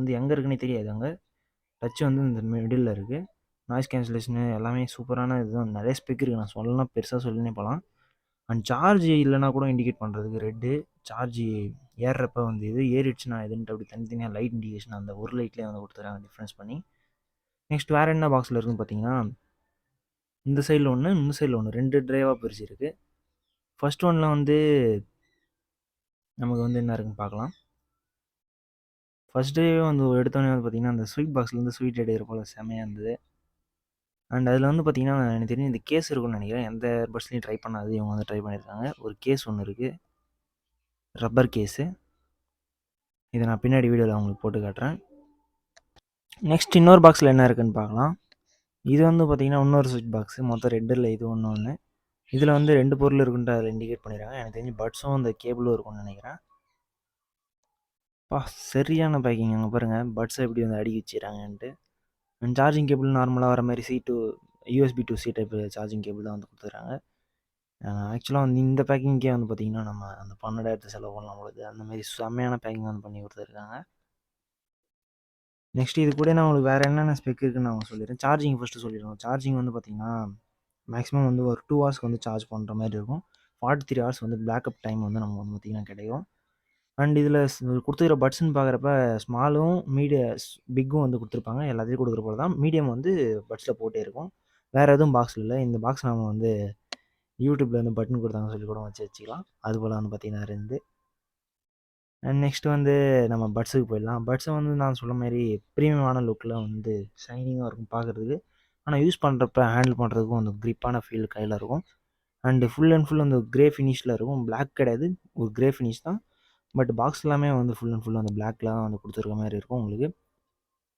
வந்து எங்கே இருக்குன்னே தெரியாது. அங்கே டச் வந்து இந்த மிடில் இருக்குது. நாய்ஸ் கேன்சலேஷனு எல்லாமே சூப்பரான இதுதான். நிறைய ஸ்பெக் இருக்குது. நான் சொல்லலாம் பெருசாக சொல்லினே போகலாம். அண்ட் சார்ஜ் இல்லைனா கூட இண்டிகேட் பண்ணுறதுக்கு ரெட்டு சார்ஜ் ஏறுறப்ப வந்து இது ஏறிடுச்சுன்னா எதுன்ட்டு அப்படி தனித்தனியாக லைட் இண்டிகேஷன் அந்த ஒரு லைட்லேயே வந்து கொடுத்துறாங்க டிஃப்ரென்ஸ் பண்ணி. நெக்ஸ்ட் வேறு என்ன பாக்ஸில் இருக்குன்னு பார்த்தீங்கன்னா, இந்த சைடில் ஒன்று இந்த சைடில் ஒன்று 2 ட்ரைவாக பிரிச்சு இருக்குது. ஃபர்ஸ்ட் ஒன்னில் வந்து நமக்கு வந்து என்ன இருக்குன்னு பார்க்கலாம். ஃபர்ஸ்ட் டேவே வந்து எடுத்தோடனே வந்து பார்த்தீங்கன்னா, அந்த ஸ்வீட் பாக்ஸ்லேருந்து ஸ்வீட் எடுக்கிற போல் செமையாக இருந்தது. அண்ட் அதில் வந்து பார்த்தீங்கன்னா, எனக்கு தெரிஞ்சு இந்த கேஸ் இருக்குன்னு நினைக்கிறேன். எந்த பட்ஸ்லையும் ட்ரை பண்ணாது இவங்க வந்து ட்ரை பண்ணியிருக்காங்க. ஒரு கேஸ் ஒன்று இருக்குது, ரப்பர் கேஸு. இதை நான் பின்னாடி வீடியோவில் உங்களுக்கு போட்டு காட்டுறேன். நெக்ஸ்ட் இன்னொரு பாக்ஸில் என்ன இருக்குன்னு பார்க்கலாம். இது வந்து பார்த்தீங்கன்னா இன்னொரு ஸ்வீட் பாக்ஸு. மொத்தம் ரெட்டில் இது ஒன்று. இதில் வந்து 2 பொருள் இருக்குன்ட்டு அதில் இண்டிகேட் பண்ணிடுறாங்க. எனக்கு தெரிஞ்சு பட்ஸும் அந்த கேபிளும் இருக்கும்னு நினைக்கிறேன். சரியான பேக்கிங் அங்கே பாருங்கள், பட்ஸை எப்படி வந்து அடுக்கி வச்சுறாங்கன்ட்டு. அண்ட் சார்ஜிங் கேபிள் நார்மலாக வர மாதிரி USB to C type charging cable தான் வந்து கொடுத்துருக்காங்க. ஆக்சுவலாக வந்து இந்த பேக்கிங்கே வந்து பார்த்திங்கன்னா நம்ம அந்த 12,000 செலவு பண்ணலாம் பொழுது அந்த மாதிரி செம்மையான பேக்கிங் வந்து பண்ணி கொடுத்துருக்காங்க. நெக்ஸ்ட் இது கூட நான் உங்களுக்கு வேறு என்னென்ன ஸ்பெக் இருக்குன்னு நான் சொல்லிடுறேன். சார்ஜிங் ஃபஸ்ட்டு சொல்லிடுவோம். சார்ஜிங் வந்து பார்த்திங்கன்னா மேக்ஸிமம் வந்து ஒரு 2 ஹவர்ஸ்க்கு வந்து சார்ஜ் பண்ணுற மாதிரி இருக்கும். 43 ஹவர்ஸ் வந்து பேக்கப் டைம் வந்து நமக்கு வந்து பார்த்திங்கன்னா கிடைக்கும். அண்ட் இதில் கொடுத்துருக்கிற பட்ஸ்ன்னு பார்க்குறப்ப ஸ்மாலும் பிக்கும் வந்து கொடுத்துருப்பாங்க. எல்லாத்தையும் கொடுக்குற போல தான். மீடியம் வந்து பட்ஸில் போட்டே இருக்கும். வேறு எதுவும் பாக்ஸில் இல்லை. இந்த பாக்ஸ் நம்ம வந்து யூடியூப்பில் வந்து பட்டன் கொடுத்தாங்கன்னு சொல்லி கூட வச்சுக்கலாம். அதுபோல் வந்து பார்த்திங்கன்னா இருந்து. அண்ட் நெக்ஸ்ட் வந்து நம்ம பட்ஸுக்கு போயிடலாம். பட்ஸை வந்து நான் சொல்ல மாதிரி ப்ரீமியமான லுக்கில் வந்து ஷைனிங்காக இருக்கும் பார்க்குறதுக்கு. ஆனால் யூஸ் பண்ணுறப்ப ஹேண்டில் பண்ணுறதுக்கும் அந்த க்ரிப்பான ஃபீல் கையில் இருக்கும். அண்டு ஃபுல் அண்ட் ஃபுல் அந்த க்ரே ஃபினிஷில் இருக்கும். பிளாக் கிடையாது, ஒரு க்ரே ஃபினிஷ் தான். பட் பாக்ஸ் எல்லாமே வந்து ஃபுல் அண்ட் ஃபுல் அந்த பிளாக்ல தான் வந்து கொடுத்துருக்க மாதிரி இருக்கும் உங்களுக்கு.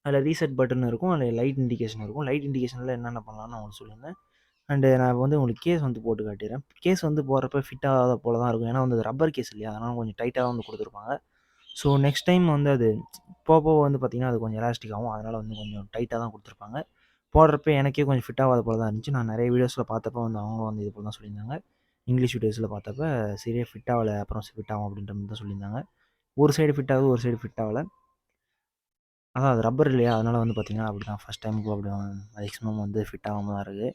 அதில் ரீசெட் பட்டன் இருக்கும், அதில் லைட் இண்டிகேஷன் இருக்கும். லைட் இண்டிகேஷனில் என்னென்ன பண்ணலாம்னு உங்களுக்கு சொல்லியிருந்தேன். அண்டு நான் வந்து உங்களுக்கு கேஸ் வந்து போட்டு காட்டிடுறேன். கேஸ் வந்து போடுறப்ப ஃபிட் ஆகாத போல தான் இருக்கும். ஏன்னா வந்து ரப்பர் கேஸ் இல்லையா, அதனால் கொஞ்சம் டைட்டாக வந்து கொடுத்துருப்பாங்க. ஸோ நெக்ஸ்ட் டைம் வந்து அது போக வந்து பார்த்திங்கன்னா அது கொஞ்சம் எலாஸ்டிக் ஆகும். அதனால் வந்து கொஞ்சம் டைட்டாக தான் கொடுத்துருப்பாங்க. போடுறப்ப எனக்கே கொஞ்சம் ஃபிட் ஆகாத போல தான் இருந்துச்சு. நான் நிறைய வீடியோஸில் பார்த்தப்ப வந்து அவங்க வந்து இது போல் தான் சொல்லியிருந்தாங்க. இங்கிலீஷ் வீடியோஸில் பார்த்தப்ப சரியாக ஃபிட் ஆகலை, அப்புறம் ஃபிட் ஆகும் அப்படின்ற மாதிரி தான் சொல்லியிருந்தாங்க. ஒரு சைடு ஃபிட் ஆகுது, ஒரு சைடு ஃபிட் ஆகலை. அதான் அது ரப்பர் இல்லையா, அதனால் வந்து பார்த்திங்கன்னா அப்படி தான் ஃபஸ்ட் டைமுக்கு அப்படி மேக்ஸிமம் வந்து ஃபிட் ஆகாமல் தான் இருக்குது.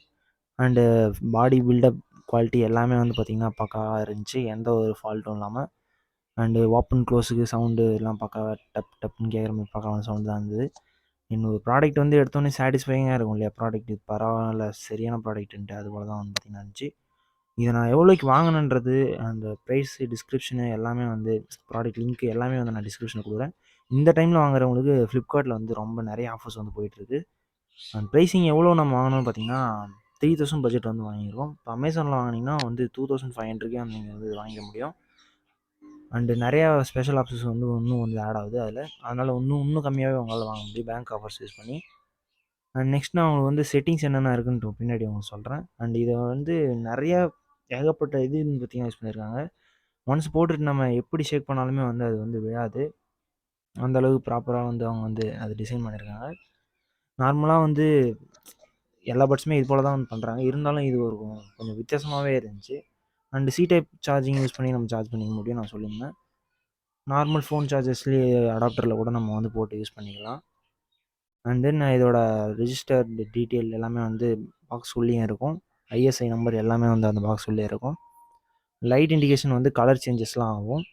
அண்டு பாடி பில்டப் குவாலிட்டி எல்லாமே வந்து பார்த்திங்கன்னா பக்காவாக இருந்துச்சு, எந்த ஒரு ஃபால்ட்டும் இல்லாமல். அண்டு ஓப்பன் க்ளோஸுக்கு சவுண்டு எல்லாம் பக்காவாக டப் டப்னு கேட்குற மாதிரி பக்காவான சவுண்டு தான் இருந்தது. இன்னொரு ப்ராடக்ட் வந்து எடுத்தோன்னே சாட்டிஸ்ஃபைங்காக இருக்கும் இல்லையா, ப்ராடக்ட் இது பரவாயில்ல சரியான ப்ராடக்ட்டுன்ட்டு, அது போல் தான் வந்து பார்த்திங்கன்னா இருந்துச்சு. இதை நான் எவ்வளோக்கு வாங்கினேன்றது அந்த ப்ரைஸு டிஸ்கிரிப்ஷனு எல்லாமே வந்து ப்ராடக்ட் லிங்க் எல்லாமே வந்து நான் டிஸ்கிரிப்ஷனில் கொடுக்குறேன். இந்த டைமில் வாங்குறவங்களுக்கு ஃப்ளிப்கார்ட்டில் வந்து ரொம்ப நிறைய ஆஃபர்ஸ் வந்து போயிட்டுருக்கு. அண்ட் ப்ரைஸிங் எவ்வளோ நம்ம வாங்கினோம்னு பார்த்தீங்கன்னா 3000 பட்ஜெட் வந்து வாங்கிடுவோம். இப்போ அமேசானில் வாங்கினீங்கன்னா வந்து 2500 நீங்கள் வந்து வாங்கிக்க முடியும். அண்டு நிறையா ஸ்பெஷல் ஆஃபர்ஸ் வந்து இன்னும் வந்து ஆட் ஆகுது அதில். அதனால் இன்னும் கம்மியாகவே உங்களால் வாங்க முடியும் பேங்க் ஆஃபர்ஸ் யூஸ் பண்ணி. அண்ட் நெக்ஸ்ட் நான் உங்களுக்கு வந்து செட்டிங்ஸ் என்னென்ன இருக்குன்ட்டு பின்னாடி உங்களுக்கு சொல்கிறேன். அண்ட் இதை வந்து நிறையா ஏகப்பட்ட இதுன்னு பார்த்தீங்கன்னா யூஸ் பண்ணியிருக்காங்க. ஒன்ஸ் போட்டுட்டு நம்ம எப்படி ஷேக் பண்ணாலுமே வந்து அது வந்து விழாது. அந்தளவுக்கு ப்ராப்பராக வந்து அவங்க வந்து அது டிசைன் பண்ணியிருக்காங்க. நார்மலாக வந்து எல்லா பட்ஸுமே இது போல் தான் வந்து பண்ணுறாங்க. இருந்தாலும் இது ஒரு கொஞ்சம் வித்தியாசமாகவே இருந்துச்சு. And C type charging use பண்ணி நம்ம சார்ஜ் பண்ணிக்க முடியும் நான் சொல்லியிருந்தேன். நார்மல் ஃபோன் சார்ஜர்ஸ்லேயே அடாப்டரில் கூட நம்ம வந்து போட்டு யூஸ் பண்ணிக்கலாம். அண்ட் தென் இதோட ரிஜிஸ்டர்டு டீட்டெயில் எல்லாமே வந்து பாக்ஸ் உள்ளேயும் இருக்கும். ISI நம்பர் எல்லாமே வந்து அந்த பாக்ஸ் உள்ளே இருக்கும். லைட் இண்டிகேஷன் வந்து கலர் சேஞ்சஸ்லாம் ஆகும்.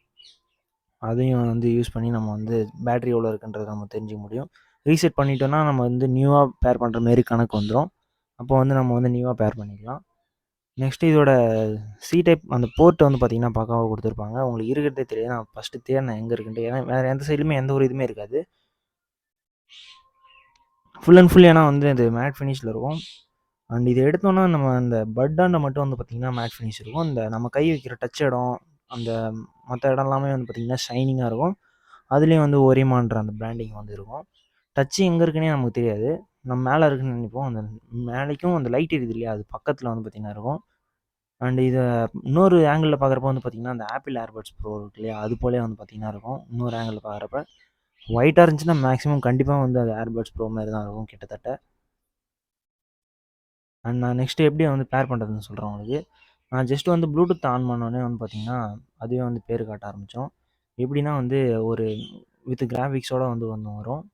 அதையும் வந்து யூஸ் பண்ணி நம்ம வந்து பேட்ரி எவ்வளோ இருக்குன்றதை நம்ம தெரிஞ்சுக்க முடியும். ரீசெட் பண்ணிட்டோன்னா நம்ம வந்து நியூவாக பேர் பண்ணுற மாரி கணக்கு வந்துடும். அப்போ வந்து நம்ம வந்து நியூவாக பேர் பண்ணிக்கலாம். நெக்ஸ்ட்டு இதோட சி டைப் அந்த போர்ட்டை வந்து பார்த்திங்கன்னா பக்காவாக கொடுத்துருப்பாங்க. உங்களுக்கு இருக்கிறதே தெரியாது. நான் ஃபஸ்ட்டு தேடினேன் எங்கே இருக்குன்ட்டு. ஏன்னா வேறு எந்த சைட்லையுமே எந்த ஒரு இதுவுமே இருக்காது. ஃபுல் அண்ட் ஃபுல் ஏன்னா வந்து அது மேட் ஃபினிஷில் இருக்கும். அண்ட் இது எடுத்தோன்னா நம்ம அந்த பட்டாண்ட மட்டும் வந்து பார்த்திங்கன்னா மேட் ஃபினிஷ் இருக்கும். இந்த நம்ம கை வைக்கிற டச் இடம் அந்த மற்ற இடம் எல்லாமே வந்து பார்த்திங்கன்னா ஷைனிங்காக இருக்கும். அதுலேயும் வந்து ஒரிமான்ற அந்த பிராண்டிங் வந்து இருக்கும். டச்சு எங்கே இருக்குன்னே நமக்கு தெரியாது. நம்ம மேலே இருக்குன்னு நினைப்போம். அந்த மேலேக்கும் அந்த லைட் எரியுது இல்லையா, அது பக்கத்தில் வந்து பார்த்திங்கன்னா இருக்கும். அண்ட் இதை இன்னொரு ஆங்கிளில் பார்க்குறப்ப வந்து பார்த்திங்கன்னா அந்த ஆப்பிள் ஏர்பட்ஸ் ப்ரோ இருக்கு இல்லையா, அது போலே வந்து பார்த்திங்கன்னா இருக்கும். இன்னொரு ஆங்கிளில் பார்க்குறப்ப ஒயிட்டாக இருந்துச்சுன்னா மேக்ஸிமம் கண்டிப்பாக வந்து அது ஏர்பட்ஸ் ப்ரோ மாதிரி தான் இருக்கும் கிட்டத்தட்ட. அண்ட் நான் நெக்ஸ்ட்டு எப்படி வந்து பேர் பண்ணுறதுன்னு சொல்கிறேன் உங்களுக்கு. நான் ஜஸ்ட் வந்து ப்ளூடூத் ஆன் பண்ணோடனே வந்து பார்த்திங்கன்னா அதுவே வந்து பேர் காட்ட ஆரம்பித்தோம். எப்படின்னா வந்து ஒரு வித் கிராஃபிக்ஸோட வந்து வரும்.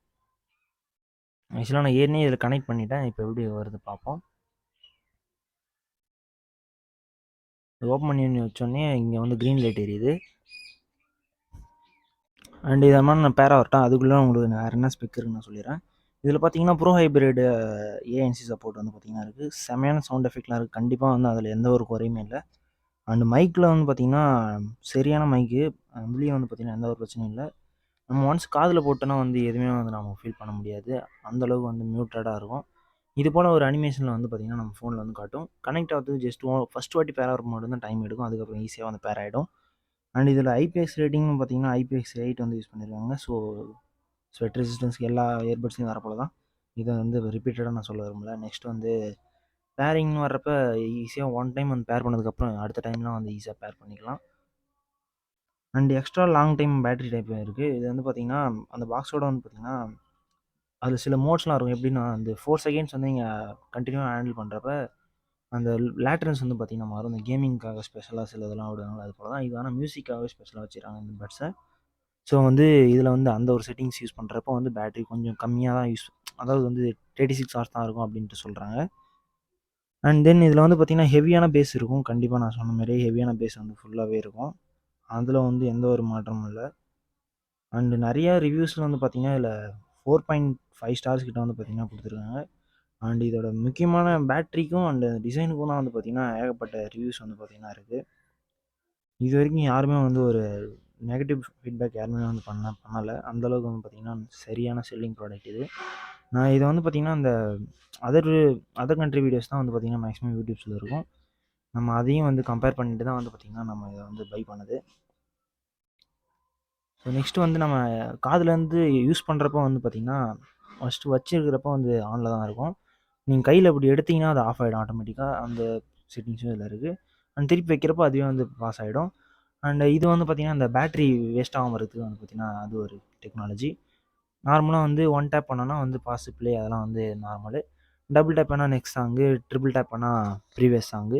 ஆக்சுவலாக நான் ஏற்கனவே இதில் கனெக்ட் பண்ணிட்டேன். இப்போ எப்படி வருது பார்ப்போம். ஓப்பன் பண்ணி வச்சோடனே இங்கே வந்து க்ரீன் லைட் எரியுது. அண்ட் இதை மாதிரி நான் பேரா வரட்டேன். அதுக்குள்ளே உங்களுக்கு வேறு என்ன ஸ்பெக் இருக்குன்னு நான் சொல்லிடுறேன். இதில் பார்த்தீங்கன்னா ப்ரோ ஹைப்ரிட் ஏஎன்சி சப்போர்ட் வந்து பார்த்தீங்கன்னா இருக்குது. செமையான சவுண்ட் எஃபெக்ட்லாம் இருக்குது. கண்டிப்பாக வந்து அதில் எந்த ஒரு குறையுமே இல்லை. அண்ட் மைக்கில் வந்து பார்த்தீங்கன்னா சரியான மைக்கு. அதுலேயும் வந்து பார்த்தீங்கன்னா எந்த ஒரு பிரச்சனையும் இல்லை. நம்ம ஒன்ஸ் காதில் போட்டோன்னா வந்து எதுவுமே வந்து நம்ம ஃபீல் பண்ண முடியாது. அந்தளவுக்கு வந்து மியூட்டடாக இருக்கும். இது போல் ஒரு அனிமேஷனில் வந்து பார்த்தீங்கன்னா நம்ம ஃபோனில் வந்து காட்டும். கனெக்ட் ஆகிறதுக்கு ஜஸ்ட் ஃபஸ்ட் வாட்டி பேர் ஆகிற மட்டும் தான் டைம் எடுக்கும். அதுக்கப்புறம் ஈஸியாக வந்து பேர் ஆகிடும். அண்ட் இதில் ஐபிஎக்ஸ் ரேட்டிங்னு பார்த்தீங்கன்னா IPX8 வந்து யூஸ் பண்ணியிருக்காங்க. ஸோ ஸ்வெட் ரெசிஸ்டன்ஸ்க்கு எல்லா இயர்பட்ஸ்லையும் வரப்போல தான். இதை வந்து ரிப்பீட்டடாக நான் சொல்ல விரும்பல. நெக்ஸ்ட் வந்து பேரிங்னு வர்றப்ப ஈஸியாக ஒன் டைம் வந்து பேர் பண்ணதுக்கப்புறம் அடுத்த டைம்லாம் வந்து ஈஸியாக பேர் பண்ணிக்கலாம். And extra long time battery type இருக்குது. இது வந்து பார்த்தீங்கன்னா அந்த பாக்ஸோட வந்து பார்த்தீங்கன்னா அதில் சில மோட்ஸ்லாம் இருக்கும். எப்படின்னா அந்த 4 செகண்ட்ஸ் வந்து நீங்கள் கண்டினியூவாக ஹேண்டில் பண்ணுறப்ப அந்த லேட்டரன்ஸ் வந்து பார்த்தீங்கன்னா மாறும். இந்த கேமிங்காக ஸ்பெஷலாக சில இதெல்லாம் விடுவாங்க. அது போல தான் இது. ஆனால் மியூசிக்காகவே ஸ்பெஷலாக வச்சுருக்காங்க இந்த பட்ஸை. ஸோ வந்து இதில் வந்து அந்த ஒரு செட்டிங்ஸ் யூஸ் பண்ணுறப்போ வந்து பேட்டரி கொஞ்சம் கம்மியாக தான் அதாவது வந்து 36 ஹவர்ஸ் தான் இருக்கும் அப்படின்ட்டு சொல்கிறாங்க. அண்ட் தென் இதில் வந்து பார்த்தீங்கன்னா ஹெவியான பேஸ் இருக்கும். கண்டிப்பாக நான் சொன்ன மாதிரியே ஹெவியான பேஸ் வந்து ஃபுல்லாகவே இருக்கும். அதில் வந்து எந்த ஒரு மாற்றமும் இல்லை. அண்டு நிறையா ரிவ்யூஸில் வந்து பார்த்தீங்கன்னா இதில் 4.5 ஸ்டார்ஸ் கிட்ட வந்து பார்த்தீங்கன்னா கொடுத்துருக்காங்க. அண்ட் இதோட முக்கியமான பேட்டரிக்கும் அண்ட் டிசைனுக்கும் தான் வந்து பார்த்தீங்கன்னா ஏகப்பட்ட ரிவ்யூஸ் வந்து பார்த்தீங்கன்னா இருக்குது. இது வரைக்கும் யாருமே வந்து ஒரு நெகட்டிவ் ஃபீட்பேக் யாருமே வந்து பண்ணலை. அந்தளவுக்கு வந்து பார்த்திங்கன்னா சரியான செல்லிங் ப்ராடக்ட் இது. நான் இதை வந்து பார்த்திங்கன்னா இந்த அதர் கண்ட்ரி வீடியோஸ் தான் வந்து பார்த்திங்கன்னா மேக்ஸிமம் யூடியூப்ஸில் இருக்கும். நம்ம அதையும் வந்து கம்பேர் பண்ணிட்டு தான் வந்து பார்த்திங்கன்னா நம்ம இதை வந்து பை பண்ணது. ஸோ நெக்ஸ்ட்டு வந்து நம்ம காதுலேருந்து யூஸ் பண்ணுறப்போ வந்து பார்த்திங்கன்னா ஃபஸ்ட்டு வச்சுருக்கிறப்போ வந்து ஆனில் தான் இருக்கும். நீங்கள் கையில் இப்படி எடுத்திங்கன்னா அது ஆஃப் ஆகிடும் ஆட்டோமேட்டிக்காக. அந்த செட்டிங்ஸும் இதில் இருக்குது. அண்ட் திருப்பி வைக்கிறப்போ அதுவே வந்து பாஸ் ஆகிடும். அண்ட் இது வந்து பார்த்திங்கன்னா இந்த பேட்ரி வேஸ்ட் ஆகாமல் இருக்கிறதுக்கு வந்து பார்த்திங்கன்னா அது ஒரு டெக்னாலஜி. நார்மலாக வந்து ஒன் டேப் பண்ணோன்னா வந்து பாஸ் ப்ளே அதெல்லாம் வந்து நார்மலு. டபுள் டேப் பண்ணால் நெக்ஸ்ட் சாங்கு, ட்ரிபிள் டேப் பண்ணால் ப்ரீவியஸ் சாங்கு.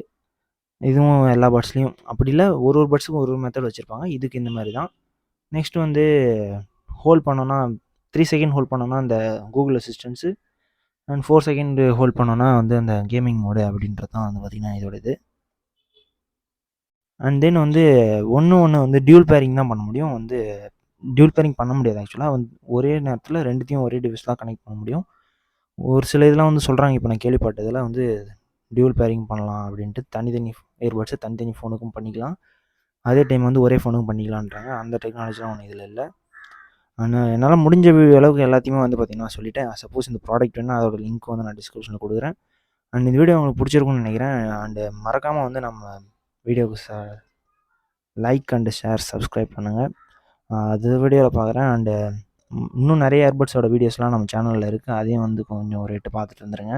இதுவும் எல்லா பட்ஸ்லேயும் அப்படி இல்லை. ஒரு ஒரு பட்ஸுக்கும் ஒரு ஒரு மெத்தட் வச்சுருப்பாங்க. இதுக்கு இந்த மாதிரி தான். நெக்ஸ்ட் வந்து ஹோல்ட் பண்ணோன்னா 3 செகண்ட் ஹோல்ட் பண்ணோன்னா அந்த Google assistance. And 4 second hold பண்ணோன்னா வந்து அந்த கேமிங் மோடு அப்படின்றது தான் வந்து பார்த்திங்கன்னா இதோட இது. அண்ட் தென் வந்து ஒன்று வந்து டியூல் பேரிங் தான் பண்ண முடியும். வந்து டியூல் பேரிங் பண்ண முடியாது ஆக்சுவலாக. வந்து ஒரே நேரத்தில் ரெண்டுத்தையும் ஒரே டிவைஸ் தான் கனெக்ட் பண்ண முடியும். ஒரு சில இதெல்லாம் வந்து சொல்கிறாங்க. இப்போ நான் கேள்விப்பட்டதில் வந்து டியூல் பேரிங் பண்ணலாம் அப்படின்ட்டு. தனித்தனி இயர்பட்ஸை தனித்தனி ஃபோனுக்கும் பண்ணிக்கலாம். அதே டைம் வந்து ஒரே ஃபோனுக்கும் பண்ணிக்கலான்றாங்க. அந்த டெக்னாலஜிலாம் ஒன்றும் இதில் இல்லை. ஆனால் என்னால் முடிஞ்ச அளவுக்கு எல்லாத்தையுமே வந்து பார்த்திங்கன்னா சொல்லிட்டேன். சப்போஸ் இந்த ப்ராடக்ட் வேணால் அதோட லிங்க் வந்து நான் டிஸ்கிரிப்ஷனில் கொடுக்குறேன். அண்ட் இந்த வீடியோ உங்களுக்கு பிடிச்சிருக்குன்னு நினைக்கிறேன். அண்டு மறக்காமல் வந்து நம்ம வீடியோவுக்கு லைக் அண்டு ஷேர் சப்ஸ்கிரைப் பண்ணுங்கள். அது வீடியோவில் பார்க்குறேன். அண்டு இன்னும் நிறைய ஏர்பட்ஸோட வீடியோஸ்லாம் நம்ம சேனலில் இருக்குது. அதையும் வந்து கொஞ்சம் ஒரு எட்டு பார்த்துட்டு வந்துடுங்க.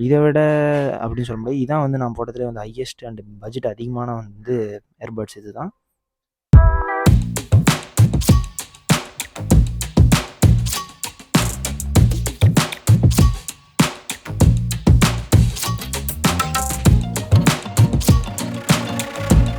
இதை விட அப்படின்னு சொல்லும்போது இதான் வந்து நான் போட்டதுலேயே வந்து ஹையஸ்ட் அண்ட் பட்ஜெட் அதிகமான வந்து ஏர்பட்ஸ் இது தான்.